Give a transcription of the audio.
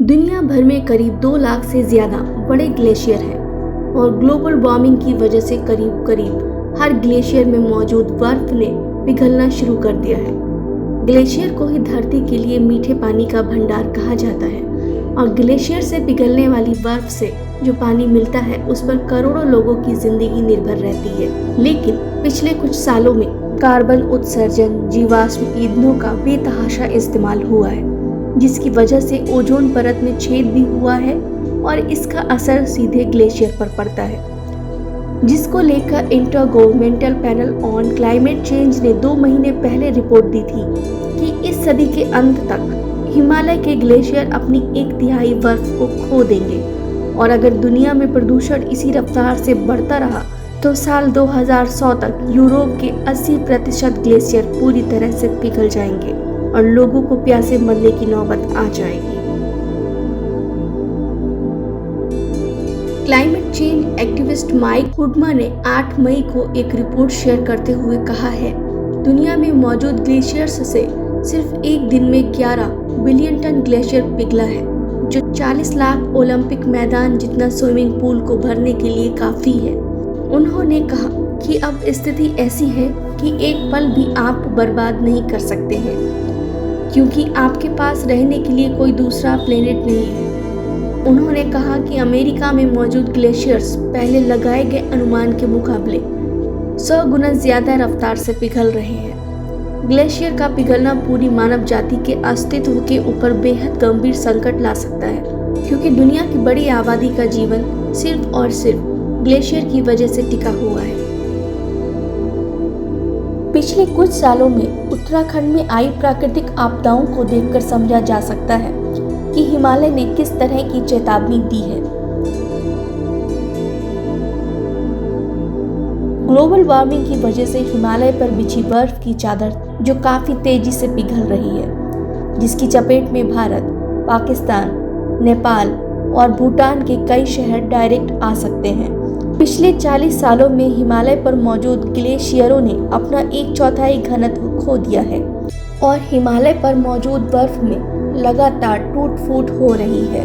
दुनिया भर में करीब 2 लाख से ज़्यादा बड़े ग्लेशियर हैं और ग्लोबल वार्मिंग की वजह से करीब हर ग्लेशियर में मौजूद बर्फ ने पिघलना शुरू कर दिया है। ग्लेशियर को ही धरती के लिए मीठे पानी का भंडार कहा जाता है और ग्लेशियर से पिघलने वाली बर्फ से जो पानी मिलता है उस पर करोड़ों लोगों की जिंदगी निर्भर रहती है। लेकिन पिछले कुछ सालों में कार्बन उत्सर्जन, जीवाश्म ईंधनों का बेतहाशा इस्तेमाल हुआ है, जिसकी वजह से ओजोन परत में छेद भी हुआ है और इसका असर सीधे ग्लेशियर पर पड़ता है, जिसको लेकर intergovernmental panel on climate change ने 2 महीने पहले रिपोर्ट दी थी कि इस सदी के अंत तक हिमालय के ग्लेशियर अपनी 1/3 बर्फ को खो देंगे और अगर दुनिया में प्रदूषण इसी रफ्तार से बढ़ता रहा तो साल 2100 तक यूरोप के 80% ग्लेशियर पूरी तरह से पिघल जाएंगे और लोगों को प्यासे मरने की नौबत आ जाएगी। क्लाइमेट चेंज एक्टिविस्ट माइक हुडमा ने 8 मई को एक रिपोर्ट शेयर करते हुए कहा है, दुनिया में मौजूद ग्लेशियर्स से सिर्फ एक दिन में 11 बिलियन टन ग्लेशियर पिघला है, जो 40 लाख ओलंपिक मैदान जितना स्विमिंग पूल को भरने के लिए काफ़ी है। उन्होंने कहा कि अब स्थिति ऐसी है कि एक पल भी आप बर्बाद नहीं कर सकते हैं, क्योंकि आपके पास रहने के लिए कोई दूसरा प्लेनेट नहीं है। उन्होंने कहा कि अमेरिका में मौजूद ग्लेशियर्स पहले लगाए गए अनुमान के मुकाबले 100 गुना ज़्यादा रफ्तार से पिघल रहे हैं। ग्लेशियर का पिघलना पूरी मानव जाति के अस्तित्व के ऊपर बेहद गंभीर संकट ला सकता है, क्योंकि दुनिया की बड़ी आबादी का जीवन सिर्फ और सिर्फ ग्लेशियर की वजह से टिका हुआ है। पिछले कुछ सालों में उत्तराखंड में आई प्राकृतिक आपदाओं को देखकर समझा जा सकता है कि हिमालय ने किस तरह की चेतावनी दी है। ग्लोबल वार्मिंग की वजह से हिमालय पर बिछी बर्फ की चादर जो काफी तेजी से पिघल रही है, जिसकी चपेट में भारत, पाकिस्तान, नेपाल और भूटान के कई शहर डायरेक्ट आ सकते हैं। पिछले 40 सालों में हिमालय पर मौजूद ग्लेशियरों ने अपना 1/4 घनत्व खो दिया है और हिमालय पर मौजूद बर्फ में लगातार टूट फूट हो रही है।